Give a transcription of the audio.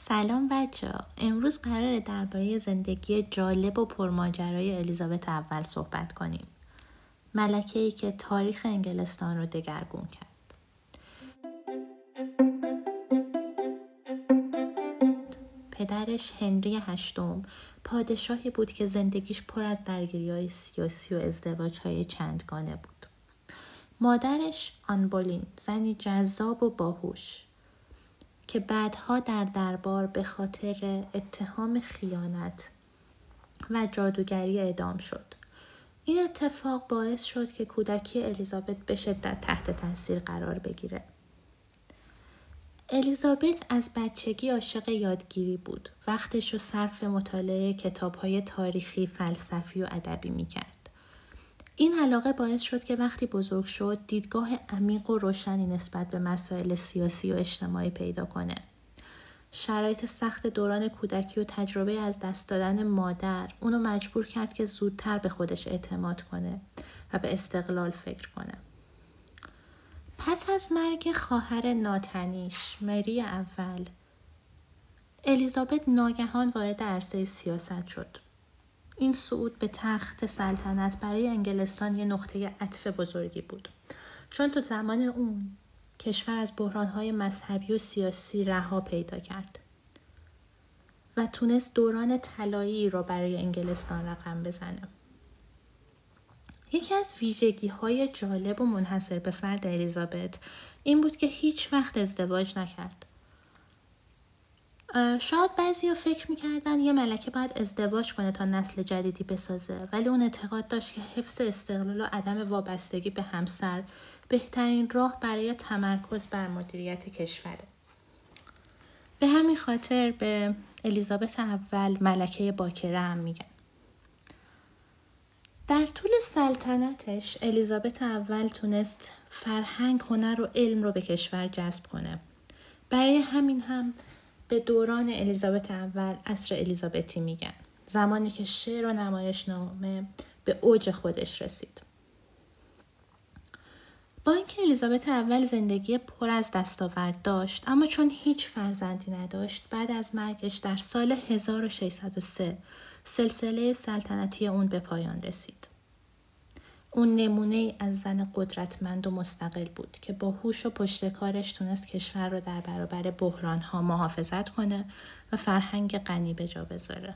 سلام بچه‌ها. امروز قراره درباره زندگی جالب و پرماجرای الیزابت اول صحبت کنیم. ملکه‌ای که تاریخ انگلستان رو دگرگون کرد. پدرش هنری هشتم پادشاهی بود که زندگیش پر از درگیری‌های سیاسی و ازدواج‌های چندگانه بود. مادرش آن بولین، زنی جذاب و باهوش که بعدها در دربار به خاطر اتهام خیانت و جادوگری اعدام شد. این اتفاق باعث شد که کودکی الیزابت به شدت تحت تاثیر قرار بگیره. الیزابت از بچگی عاشق یادگیری بود. وقتش رو صرف مطالعه کتاب‌های تاریخی، فلسفی و ادبی می‌کرد. این علاقه باعث شد که وقتی بزرگ شد دیدگاه عمیق و روشنی نسبت به مسائل سیاسی و اجتماعی پیدا کنه. شرایط سخت دوران کودکی و تجربه از دست دادن مادر اونو مجبور کرد که زودتر به خودش اعتماد کنه و به استقلال فکر کنه. پس از مرگ خواهر ناتنیش مری اول، الیزابت ناگهان وارد عرصه سیاست شد. این صعود به تخت سلطنت برای انگلستان یه نقطه عطف بزرگی بود، چون تو زمان اون کشور از بحران‌های مذهبی و سیاسی رها پیدا کرد و تونست دوران طلایی را برای انگلستان رقم بزنه. یکی از ویژگی‌های جالب و منحصر به فرد الیزابت این بود که هیچ وقت ازدواج نکرد. شاید بعضیا فکر می‌کردن یه ملکه باید ازدواج کنه تا نسل جدیدی بسازه، ولی اون اعتقاد داشت که حفظ استقلال و عدم وابستگی به همسر بهترین راه برای تمرکز بر مدیریت کشوره. به همین خاطر به الیزابت اول ملکه باکره هم میگن. در طول سلطنتش الیزابت اول تونست فرهنگ، هنر و علم رو به کشور جذب کنه. برای همین هم به دوران الیزابت اول عصر الیزابتی میگن، زمانی که شعر و نمایشنامه به اوج خودش رسید. با اینکه الیزابت اول زندگی پر از دستاورد داشت، اما چون هیچ فرزندی نداشت، بعد از مرگش در سال 1603 سلسله سلطنتی اون به پایان رسید. اون نمونه از زن قدرتمند و مستقل بود که با هوش و پشتکارش تونست کشور رو در برابر بحران‌ها محافظت کنه و فرهنگ غنی به جا بذاره.